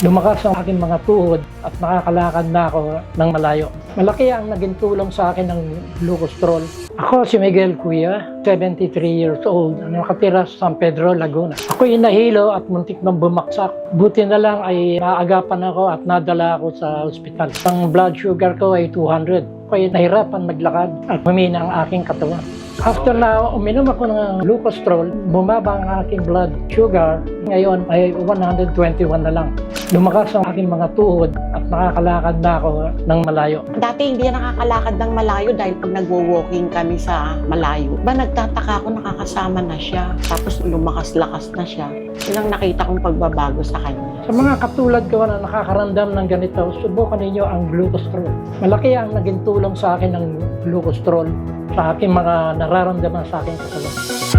Lumakas ang aking mga tuhod at nakakalakad na ako ng malayo. Malaki ang naging tulong sa akin ng Glucostrol. Ako si Miguel Cuya, 73 years old, nakatira sa San Pedro, Laguna. Ako'y nahilo at muntik nang bumaksak. Buti na lang ay naagapan ako at nadala ako sa ospital. Ang blood sugar ko ay 200. Ako'y nahirapan maglakad at humina ang aking katawan. After na uminom ako ng Glucostrol, bumaba ang aking blood sugar. Ngayon ay 121 na lang. Lumakas ang aking mga tuhod at nakakalakad na ako ng malayo. Dati hindi nakakalakad ng malayo dahil pag nagwo-walking kami sa malayo. Nagtataka ako nakakasama na siya. Tapos lumakas-lakas na siya. Yun ang nakita kong pagbabago sa kanya. Sa mga katulad ko na nakakaramdam ng ganito, subukan ninyo ang Glucostrol. Malaki ang naging tulong sa akin ng Glucostrol sa aking mga nararamdaman sa aking katawan.